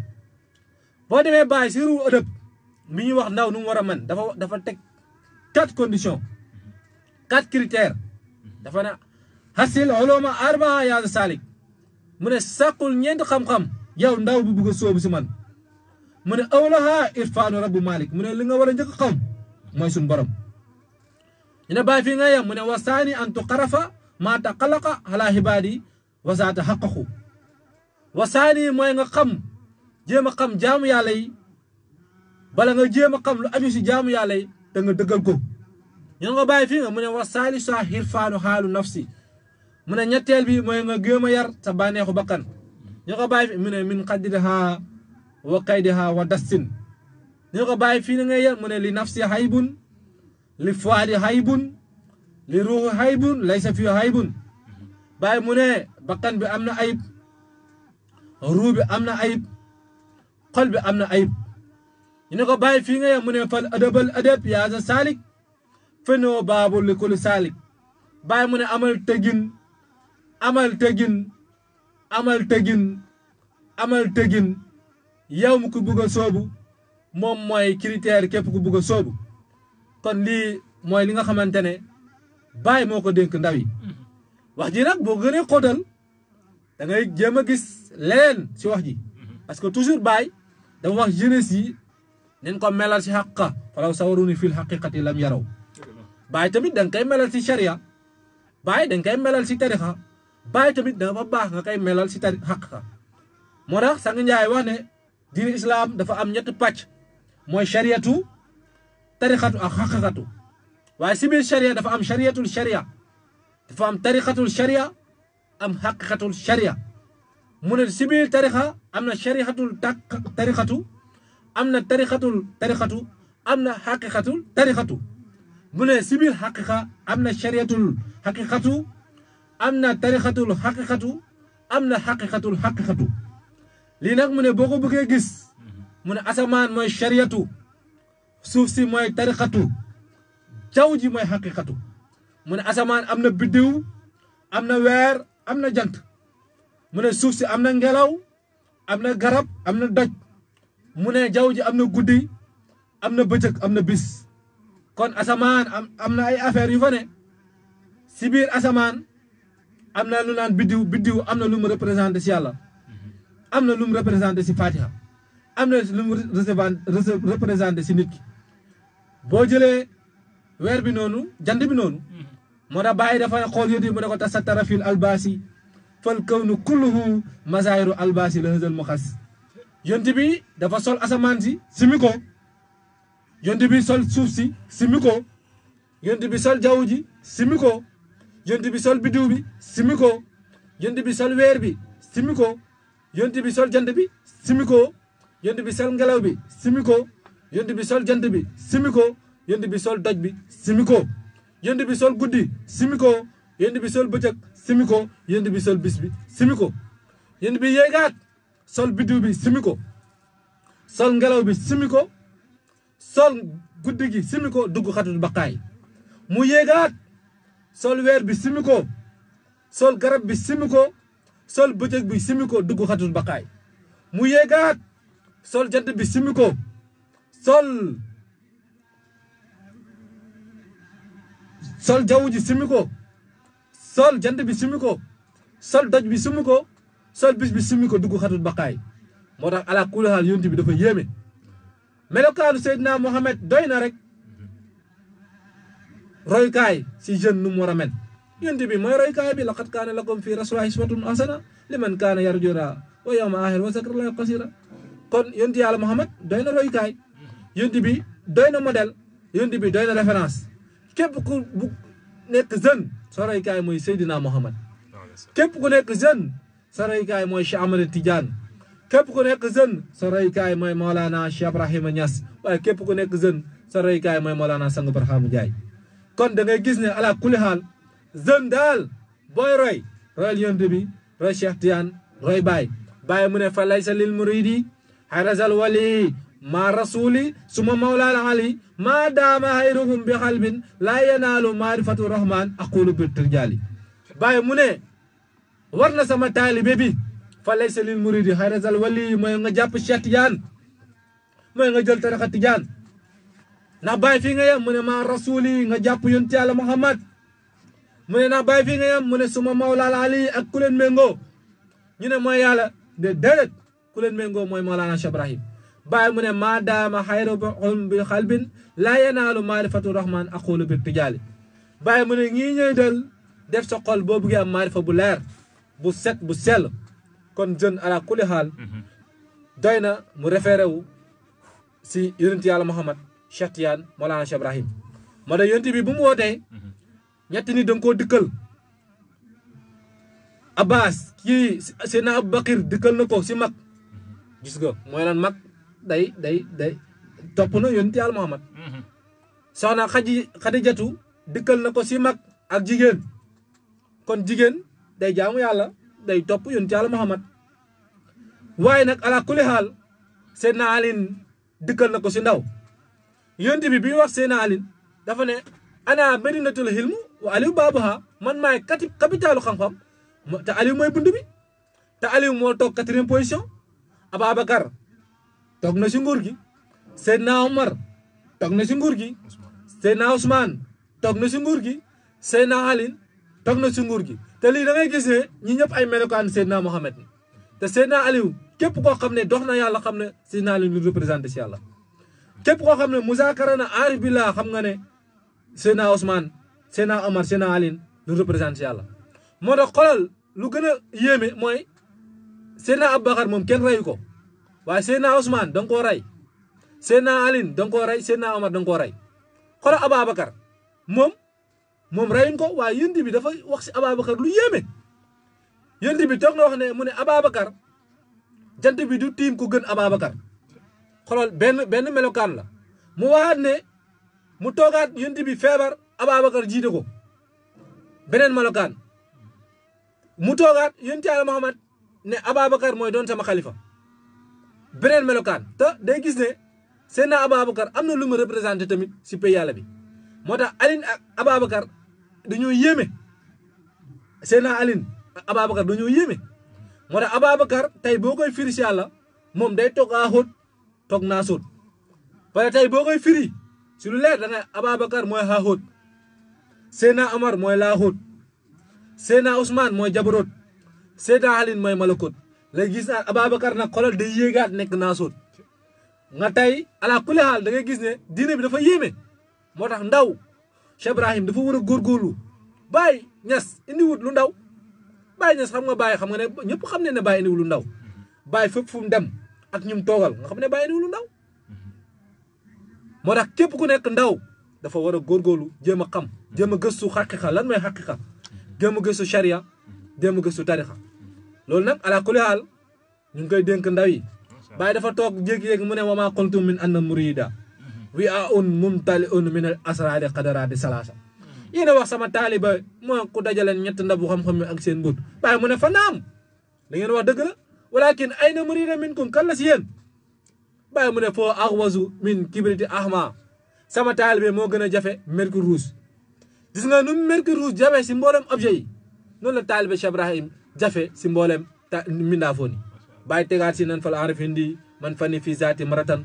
boo demee Baye si ruul adab mi ñuy wax ndaw nu mu war a mën dafa teg 4 conditions 4 critères dafa ne hasil uluma arbaa yaa salik mu ne sàkkul ñeenti xam-xam yow ndaw bu bugg a sóobu si man mu ne awlaha irfaanu rabbu malik mu ne li nga war a njëkk xam mooy suñ borom ñu ne Baye fii nga yem mu ne wasaani an tuqarafa maa taqalaqa ala xibaadi wasaata xaqaqu wasaani mooy nga xam jéem a xam jaamu yàlla yi bala nga jéem a xam lu aju si jaamu yàlla yi te nga dëggal ko ñu nga Baye fii nga mu ne wasaali sa xirfaanu xaalu nafsi mu ne ñetteel bi mooy nga géem a yar sa bànneexu bakkan ñu nga Baye fi mu ne min xaddidiha wa kaydiha wa dastin ñu ko bàyyi fii na ngay yem mu ne li nafsi haybun li fuadi haybun li ruuxu haybun laysa fi haybun bàyyi mu ne bakkan bi am na ayib ruu bi am na ayib xol bi am na ayib ñu ne ko bàyyi fii nga yem mu ne fal adabal adab yaa sa saalik fenoo baabul li kulli saalik bàyyi mu ne amal tegin amal tegin amal tegin amal tegin yow mu ko bugg a soobu moom mooy critère képp ku bugg a soobu kon lii mooy li nga xamante ne bàyyi moo ko dénk ndaw yi wax ji nag boo gënee xóotal da ngay jéem a gis leneen si wax ji parce que toujours bàyyi dafa wax jeunesse yi nañ ko melal si xaqa falaw sawaruni fil xaqiqati lam yaraw bàyyi tamit da nga koy melal si sharia bàyyi da nga koy melal si tarixa bàyyi tamit dafa baax nga koy melal si xaqiqa moo tax sang Njaay wax ne diine islam dafa am ñetti pàcc mooy shariatu tarixatu ak xaqiqatu waaye si biir sharia dafa am shariatul sharia dafa am tarixatul sharia am xaqiqatul sharia mu ne si biir tarixa am na shariatul tarixatu am na tarixatu am na xaqiqatul tarixatu mu ne si biir xaqiqa am na shariatul xaqiqatu am na tarixatul xaqiqatu am na xaqiqatul xaqiqatu lii nag mu ne boo ko bëggee gis mu ne asamaan mooy shariatu suuf si mooy tarixatu jaww ji mooy xaqiqatu mu ne asamaan am na biddiw am na weer am na jant mu ne suuf si am na ngelaw am na garab am na doj mu ne jaww ji am na guddi am na bëccëg am na bis kon asamaan am na ay affaires yu fa ne si biir asamaan am na lu naan biddiw am na lu mu représenté si yàlla am na lu mu représenté si Fatiha am na lu mu représenté si nit ki boo jëlee weer bi noonu jant bi noonu moo tax bàyyi dafa xool yóti mu ne ko tasattara fil albasi fal kawnu kulluhu mazaahiru albasi la hësal mu xas yonti bi dafa sol asamaan si simi ko yonti bi sol suuf si simi ko yonti bi sol jaww ji simi ko yonti bi sol biddiw bi simi ko yonti bi sol weer bi simi ko yonti bi sol jant bi simi ko yonti bi sol ngelaw bi simi ko yonti bi sol jant bi simi ko yonti bi sol doj bi simi ko yonti bi sol guddi simi ko yonti bi sol bëccëg simi ko yonti bi sol bis bi simi ko yonti bi yéegaat sol biddiw bi simi ko sol ngelaw bi simi ko sol guddi gi simi ko dugg xatul baqaay mu yéegaat sol weer bi simi ko sol garab bi simi ko sol bëccëg bi simi ko dugg xatul baqaay mu yéegaat sol jant bi simi ko sol jaww ji simi ko sol jant bi simi ko sol doj bi simi ko sol bis bi simi ko dugg xatul baqaay moo tax ala kulli haal yonent bi dafa yéeme melokaanu Seydina Mohamed doy na rek roykaay si jeune nu mu war a mel yonent bi mooy roykaay bi laqad kaana lakum fi rasulillahi uswatun hasana liman kaana yarju llaaha wa yawmal aaxira wa zakara llaaha kasiira kon yonent yàlla Mohamed doy na roykaay yonent bi doy na modèle yonent bi doy na référence képp ku bu nekk jeune sa roykaay mooy Seydina Mohamed képp ku nekk jeune sa roykaay mooy Cheikh Ahmed Tidiane képp ku nekk jeune sa roykaay mooy Maolana Cheikh Ibrahima Niass waaye képp ku nekk jeune sa roykaay mooy Maolana Sang Barhama Ndiaye kon da ngay gis ne ala kulli haal jeune daal booy royal yonent bi roy Cheikh Tidiane roy Baye mu ne fa laysa lil muridi harazal wali ma rasuli suma mawlaana ali ma daama hayruhum bi xalbin laa yanaalu maarifatu rahman aqulu bi tirjali Baye mu ne war na sama taalibe bi fa laysa lil muridi harazal wali mooy nga jàpp Cheikh Tidiane mooy nga jël tariqa Tidiane ndax Baye fii nga yem mu ne ma rasuli nga jàpp yonent Yàlla Muhammad mu ne ndax Baye fii nga yem mu ne suma mawlaana ali ak ku leen méngoo ñu ne mooy yàlla de déedéet ku leen méngoo mooy Mawlana Cheikh Ibrahim Baye mu ne maa daama hayruhum bi xalbin laa yanaalu maarifatu rahman aqulu bi tijaali Baye mu ne ñii ñëy del def sa xol boo buggee am maarifa bu leer bu set bu sell kon jeune ala kulli haal doy na mu référé wu si yonent yàlla Muhammad Cheikh Tidiane Mawlana Cheikh Ibrahim moo tax yonent bi bu mu wootee ñetti nit danga koo dikkal Abbas kii Seydina Abubakar dikkal na ko si mag gis nga mooy lan mag day topp na yonent yàlla Muhammad soxna Xadijatu dikkal na ko si mag ak jigéen kon jigéen day jaamu yàlla day topp yonent yàlla Muhammad waaye nag ala kulli xaal Seydina Alin dikkal na ko si ndaw yonent bi wax Seydina Alin dafa ne ana medinatul hilmu wa aliou baabuha man maay capitalu xam-xam te Aliou mooy bunt bi te Aliou moo toog 4e position Ababacar toog na si nguur gi Seydina Omar toog na si nguur gi Seydina Ousmane toog na si nguur gi Seydina Alin toog na si nguur gi te lii da ngay gis ne ñi ñëpp ay melokaan Seydina Mohamed te Seydina Aliou képp koo xam ne dox na yàlla xam ne Seydina Aliou lu représenté si yàlla képp koo xam ne musaakara na aarif billah xam nga ne Seydina Ousmane Seydina Omar Seydina Alin lu représenté si yàlla moo tax xoolal lu gën a yéeme mooy Seydina Aboubacar moom kenn reyu ko waaye Seydina Ousmane da nga koo rey Seydina Alin da nga koo rey Seydina Omar da nga koo rey xoolal Ababacar moom reyuñ ko waaye yonent bi dafa wax si Ababacar lu yéeme yonent bi toog na wax ne mu ne Ababacar jant bi du tiim ku gën Ababacar xoolal benn melokaan la mu waxaat ne mu toogaat yonent bi feebar Ababacar jiite ko beneen melokaan mu toogaat yonent Yàlla Muhammad ne Ababacar mooy doon sama xalifa beneen melokaan te day gis ne Seydina Ababacar am na lu mu représenté tamit si pays yàlla bi moo tax Alin ak Ababacar dañoo yéeme Seydina Alin ak Ababacar dañoo yéeme moo tax Ababacar tey boo koy firi si yàlla moom day toog a xóot toog naa sóot parce que tey boo koy firi si lu leer da nga Ababacar mooy xaa xóot Seydina Omar mooy laa xóot Seydina Ousmane mooy jabaroot Seydina Alin mooy malakot léegi gis naa Ababacar nag xolal day yéegaat nekk naa sóot nga tey ala kulli xaal da ngay gis ne diine bi dafa yéeme moo tax ndaw Cheikh Ibrahim dafa war a góorgóorlu Baye Niass indiwut lu ndaw Baye Niass xam nga Baye xam nga ne ñëpp xam ne Baye indiwut lu ndaw Baye fépp fu mu dem ak ñum toogal nga xam ne Baye indiwut lu ndaw moo tax képp ku nekk ndaw dafa war a góorgóorlu jéem a xam jéem a gëstu xaqiqa lan mooy xaqiqa jéem a gëstu charia jéem a gëstu tarixa loolu nag ala kulli xaal ñu ngi koy dénk ndaw yi Baye dafa toog jékki-jékki mu ne wa maa qultum min anna murida wi a un mumtali un min al asraadi qadaraadi salaasa yéen a wax sama taaliba moo ku dajaleen ñett ndabu xam-xam ak seen mbóot Baye mu ne fa naam da ngeen wax dëgg la walakin ayna murida minkum kan la si yéen Baye mu ne foo axwasu min kibriti ahma sama taalibe moo gën a jafe mercure rouge gis nga nu mercure rouge jafe si mboolem objet yi noonu la taalibe Cheikh Ibrahim jafe si mboolem mindaafoon yi Baye tegaat si nan fal arifin di man fani fi zaati maratan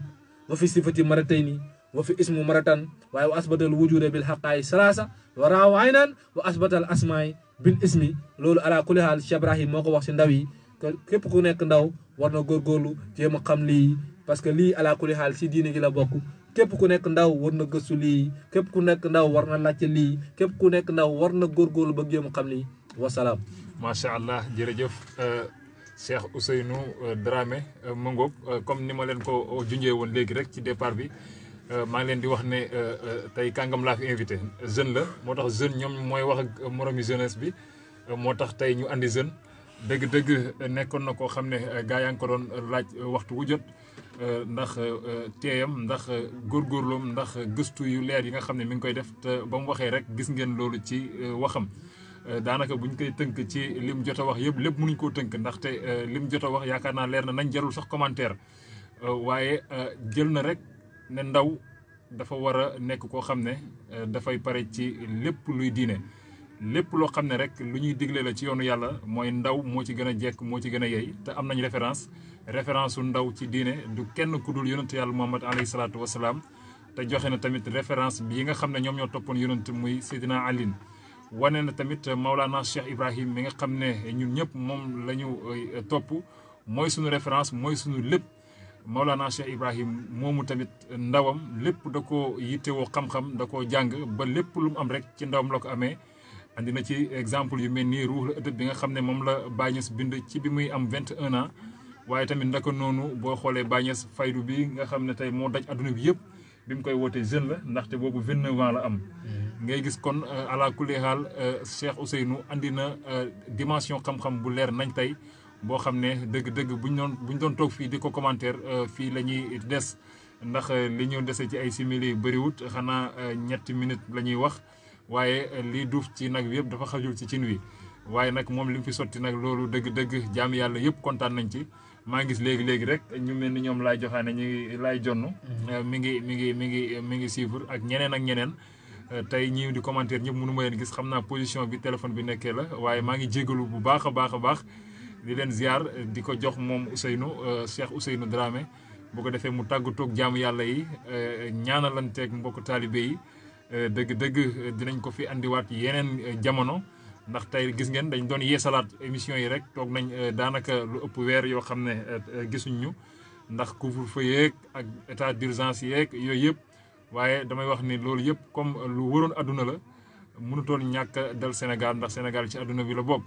wa fi sifati maratayni wa fi ismu maratan waaye wa asbatal wujude bil xaqaayi salaasa wa raaw aynan wa asbatal asmaay bil ismi loolu ala kulli haal Cheikh Ibrahim moo ko wax si ndaw yi képp ku nekk ndaw war na góorgóorlu jéem a xam lii parce que lii ala kulli haal si diine gi la bokk képp ku nekk ndaw war na gëstu lii képp ku nekk ndaw war na laajte lii képp ku nekk ndaw war na góorgóorlu ba jéem a xam lii wasalaam. macha allah jërëjëf Cheikh Ousseynou Dramé Mangok comme ni ma leen ko junjee woon léegi rek ci départ bi maa ngi leen di wax ne tey kàngam laa fi invité jeune la moo tax jeune ñoom mooy wax ak moromi jeunesse bi moo tax tey ñu andi jeune dëgg-dëgg nekkoon na koo xam ne gaa yaa ngi ko doon laaj waxtu wu jot ndax teeyam ndax góorgóorloom ndax gëstu yu leer yi nga xam ne mi ngi koy def te ba mu waxee rek gis ngeen loolu ci waxam. daanaka buñ koy tënk ci lim jot a wax yëpp lépp mënuñ koo tënk ndaxte lim jot a wax yaakaar naa leer na nañ jarul sax commentaire waaye jël na rek ne ndaw dafa war a nekk koo xam ne dafay pare ci lépp luy diine lépp loo xam ne rek lu ñuy digle la ci yoonu yàlla mooy ndaw moo ci gën a jekk moo ci gën a yey te am nañ référence su ndaw ci diine du kenn ku dul yonent yàlla Muhammad alayhi salaatu wasalaam te joxe na tamit référence bi yi nga xam ne ñoom ñoo toppoon yonent muy Seydina Alin wane na tamit Maulana Cheikh Ibrahim mi nga xam ne ñun ñëpp moom la ñu topp mooy suñu référence mooy suñu lépp Maulana Cheikh Ibrahim moomu tamit ndawam lépp da ko yittewoo xam-xam da koo jàng ba lépp lu mu am rek ci ndawam la ko amee andi na ci exemple yu mel nii ruuxul ëdëb bi nga xam ne moom la Baye Niass bind ci bi muy am 21 ans waaye tamit ndaka noonu boo xoolee Baye Niass faydu bi nga xam ne tey moo daj adduna bi yëpp bi mu koy wootee jeune la ndaxte boobu 29 ans la am ngay gis kon ala kulli haal Cheikh Ousseynou andi na dimension xam-xam bu leer nañ tey boo xam ne dëgg-dëgg buñ doon toog fii di ko commentaire fii la ñuy des ndax li ñu dese ci ay simili bëriwut xanaa 3 minutes la ñuy wax waaye lii duuf ci nag wi yëpp dafa xajul ci cin wi waaye nag moom li mu fi sotti nag loolu dëgg-dëgg jaam yàlla yëpp kontaan nañ ci maa ngi gis léegi rek ñu mel ni ñoom laay joxaane ñu laay jonn mi ngi suivre ak ñeneen tey ñi di commentaire ñëpp mënu ma leen gis xam naa position bi téléphone bi nekkee la waaye maa ngi jégalu bu baax a baax di leen ziar di ko jox moom Cheikh Ousseynou Dramé bu ko defee mu tàggatoog jaamu yàlla yi ñaanalanteeg mbokk taalibe yi dëgg dinañ ko fi andiwaat yeneen jamono ndax tey gis ngeen dañ doon yeesalaat émission yi rek toog nañ daanaka lu ëpp weer yoo xam ne gisuñ ñu ndax couvre-feu yeeg ak état d'urgence yeeg yooyu yëpp waaye damay wax ni loolu yëpp comme lu waroon adduna la mënutoon ñàkk dal Sénégal ndax Sénégal ci adduna bi la bokk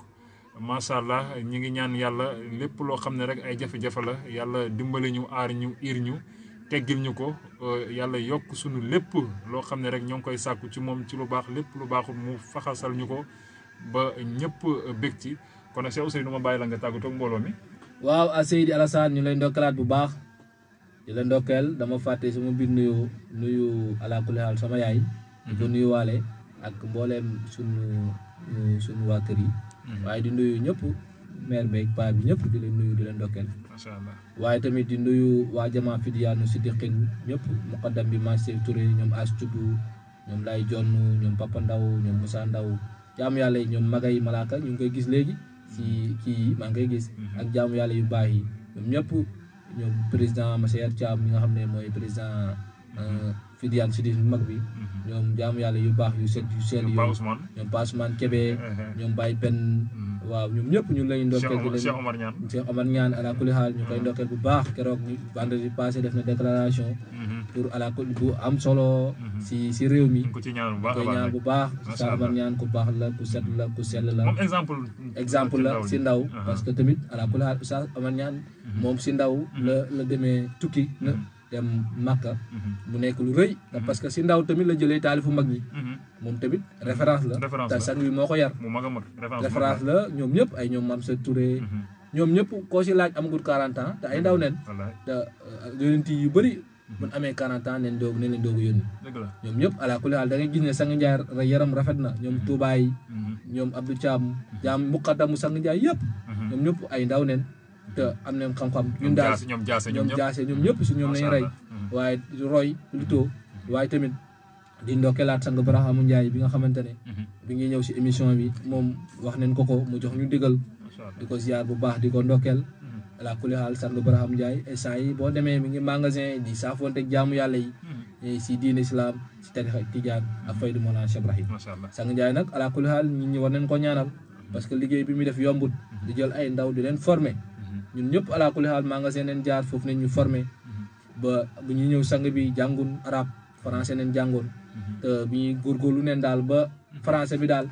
macha allah ñi ngi ñaan yàlla lépp loo xam ne rek ay jafe-jafe la yàlla dimbali ñu aar ñu iir ñu teggil ñu ko yàlla yokk suñu lépp loo xam ne rek ñoo ngi koy sàkku ci moom ci lu baax lépp lu baaxul mu faxasal ñu ko ba ñëpp bég ci kon nag Cheikh Ousseynou ma bàyyi la nga tàggatoo ak mbooloo mi. waaw Seydi Alassane ñu lay ndokkalaat bu baax di la ndokkeel dama fàtte sama biir nuyu ala kulli haal sama yaay. di ko nuyuwaale ak mbooleem suñu waa kër yi. waaye di nuyu ñëpp maire beeg paa bi ñëpp di leen nuyu di leen ndokkeel. macha allah waaye tamit di nuyu waa jamaa Fidiyaanu Siddiqin ñëpp muqaddam bi Massé Touré ñoom As Tudu ñoom Lay Jonn ñoom Papa Ndaw ñoom Moussa Ndaw jaamu yàlla yi ñoom Magay Malaka ñu ngi koy gis léegi si kii yi maa ngi koy gis. ak jaamu yàlla yu baax yi ñoom ñëpp ñoom président Massayer Thiam mi nga xam ne mooy président Fidiane Sidif bu mag bi. ñoom jaamu yàlla yu baax yu set yu sell yu ñoom Pa Ousmane Kébé ñoom Baye Pen waaw ñoom ñëpp ñu lay ndokkeel di leen Cheikh Omar Niane ala kulli xaal ñu koy ndokkeel bu baax keroog ñu vendredi passé def na déclaration pour ala kulli bu am solo si réew mi ko ci ñaan bu baax Cheikh Omar Niane ku baax la ku set la ku sell la moom exemple la si ndaw parce que tamit ala kulli xaal Cheikh Omar Niane moom si ndaw la demee tukki na dem Makka mu nekk lu rëy parce que si ndaw tamit la jëlee taalifu mag ñi moom tamit référence la te sang bi moo ko yar référence la ñoom ñëpp ay ñoom Mame Sa Touré ñoom ñëpp koo si laaj amagul 40 ans te ay ndaw nen te yonent yu bëri mun amee 40 ans nen leen doogu yónni ñoom ñëpp ala kulli haal da ngay gis ne sang Njaay yaram rafet na ñoom Touba yi ñoom Abdou Thiam jaam muqaddamu sang Njaay yëpp ñoom ñëpp ay ndaw nen te am nañ xam-xam ñun daal ñoom jaase ñoom ñëpp si ñoom lañu rey waaye roy plutôt waaye tamit di ndokkeelaat sang Barahamu Njaay bi nga xamante ne bi ngi ñëw si émission bi moom wax nañ ko mu jox ñu digal di ko ziar bu baax di ko ndokkeel ala kulli haal sang Barahamu Njaay instant yi boo demee mi ngi magasin di saafoonte jaamu yàlla yi si diine islam si tarixa tijaan ak faydu Mawlana Cheikh Ibrahim sang Njaay nag ala kulli haal nit ñi war nañ ko ñaanal parce que liggéey bi muy def yombut di jël ay ndaw di leen former ñun ñëpp ala kulli haal magasin neen jaar foofu nañ ñu formé ba bu ñuy ñëw sang bi jàngun arab français neen jàngoon te bi ñuy góorgóorlu neen daal ba français bi daal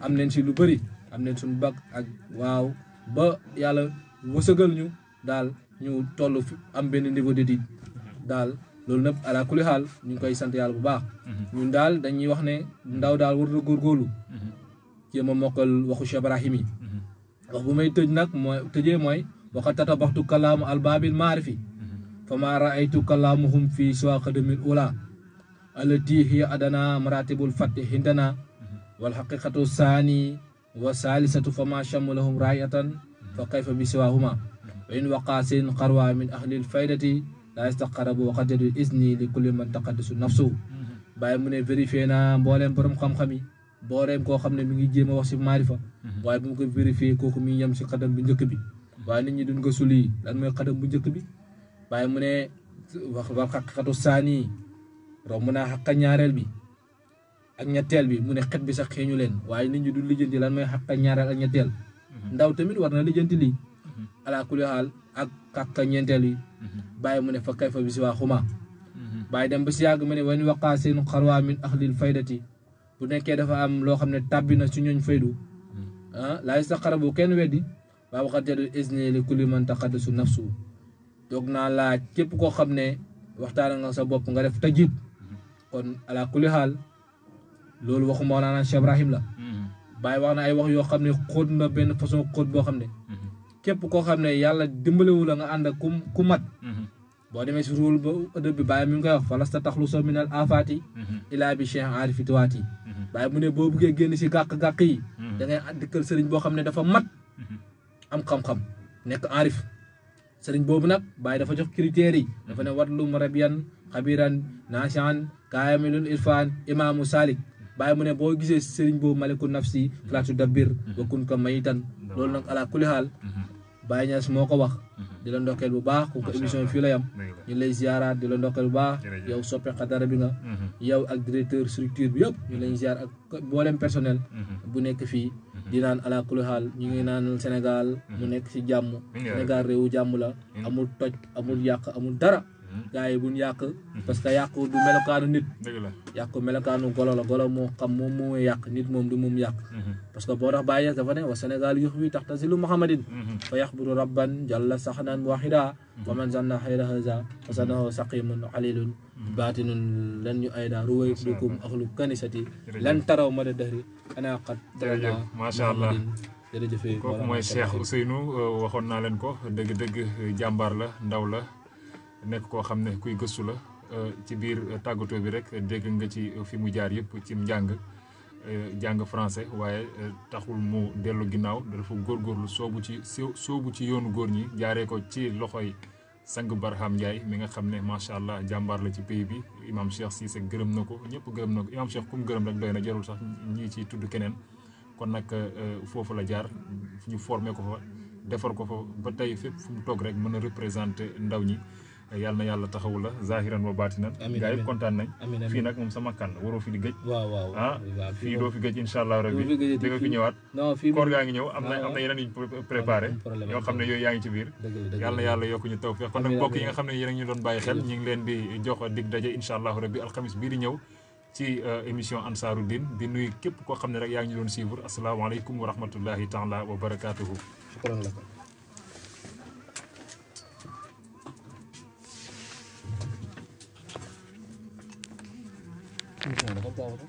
am neen si lu bëri am neen suñu bac ak waaw ba yàlla wësëgal ñu daal ñu toll fi am benn niveau d'étude daal loolu nag ala kulli haal ñu ngi koy sant yàlla bu baax ñun daal dañuy wax ne ndaw daal war na góorgóorlu jéem a mokkal waxu Cheikh Ibrahim yi wax bu may tëj nag mooy tëjee mooy waxa tatabaxtu kalaamu albaabil maarifi fa ma raaytu kalaamuhum fi siwa qadamil ula allati hiya adana maratibul fatti hindana wal haqiqatu saani wa salisatu fa ma shamalahum raayatan fa kayfa bi siwahuma wa in waqasin qarwa min ahlil faydati la yastaqarabu qadru izni li kulli man taqaddasu nafsu bàyyi mu ne vérifié na mbooleem borom xam-xam yi booreem koo xam ne mi ngi jéem a wax si maarifa waaye bu mu ko vérifié kooku mi yem si xadam bu njëkk bi waaye nit ñi duñ ko suli lan mooy xadam bu njëkk bi waaye mu ne wax xaqatu saani romb naa xaqa ñaareel bi ak ñetteel bi mu ne xet bi sax xeeñu leen waaye nit ñi du lijjanti lan mooy xaqa ñaareel ak ñetteel ndaw tamit war na lijjanti lii ala kulli haal ak xaqa ñeenteel yi bàyyi mu ne fa kay fa bi si waa xuma bàyyi dem ba si yàgg mu ne wan waqaa seen xarwaa min ahlil faydati bu nekkee dafa am loo xam ne tàbbi na ci ñooñ faydu laay sa xarabu kenn weddi waa waxat jadul isni li kulli man taqaddasu nafsu doog naa laaj képp koo xam ne waxtaan nga sa bopp nga def tajib kon ala kulli haal loolu waxu Mawlana Cheikh Ibrahim la bàyyi wax na ay wax yoo xam ne xóot na benn façon xóot boo xam ne képp koo xam ne yàlla dimbalewu la nga ànd ak ku mat boo demee si ruul ba ëdëb bi bàyyi mi ngi koy wax falasta taxluso minal afaati ilaa bi cheikh aarifi tuwaati bàyyi mu ne boo buggee génn si gàq-gàq yi da ngay dikkal sëriñ boo xam ne dafa mat am xam-xam nekk aarif sëriñ boobu nag bàyyi dafa jox critères yi dafa ne watlum rabiyan xabiran nasian kaamilul irfan imaamu salik bàyyi mu ne boo gisee sëriñ boobu maliku nafsi falaatu dabbir wakun ko mayitan loolu nag ala kulli xaal Baye Niass moo ko wax di la ndokkeel bu baax ku ko émission fii la yam ñu lay ziaraat di la ndokkeel bu baax yow soppe xadara bi nga yow ak directeur structure bi yëpp ñu lay ziar ak mboolem personnel bu nekk fii di naan ala kulli xaal ñu ngi naan Sénégal mu nekk si jàmm Sénégal réewu jàmm la amul toj amul yàq amul dara gars yi buñ yàq parce que yàq du melokaanu nit yàq melokaanu golo la golo moo xam moom moo yàq nit moom du moom yàq parce que boo tax Baye Niass dafa ne wa Sénégal yux wi tax tasilu Muhammadin fa yaxburu rabban jalla saxnan wahida wa man zanna xayra haza fa sanahu saqimun xalilun baatinun lan yu ayda ruway dukum axlu kanisati lan taraw ma da dëhri ana qad jërëjëf macha allah jërëjëf kooku mooy Cheikh Ousseynou waxoon naa leen ko dëgg-dëgg jàmbaar la ndaw la nekk koo xam ne kuy gëstu la ci biir tàggatoo bi rek dégg nga ci fi mu jaar yëpp ci jàng français waaye taxul mu dellu ginnaaw dafa góorgóorlu soobu ci yoonu góor ñi jaaree ko ci loxoy sang Barham Ndiaye mi nga xam ne macha allah jàmbaar la ci pays bi imam Cheikh Cissé gërëm na ko ñëpp gërëm na ko imam Cheikh kum gërëm rek doy na jarul sax ñii ciy tudd keneen kon nag foofu la jaar ñu formé ko fa defar ko fa ba tey fépp fu mu toog rek mën a représenté ndaw ñi yàlla na yàlla taxawu la zahiran wa baatinan gaa yëpp kontaan nañ fii nag moom sama kan waroo fi di gëj waaw fii doo fi gëj insha allah rabbi di nga fi ñëwaat koor gaa ngi ñëw am na yeneen yuñ préparé yoo xam ne yooyu yaa ngi ci biir yàlla na yàlla yokku ñu tawfiq kon nag mbokk yi nga xam ne yéen a ñu doon bàyyi xel ñu ngi leen di jox dig daje insha allah rabbi alxamis bii di ñëw ci émission Ansaaru Din di nuyu képp koo xam ne rek yaa ngi ñu doon suivre asalaamaaleykum wa rahmatullahi taala wa barakatuhu Dapat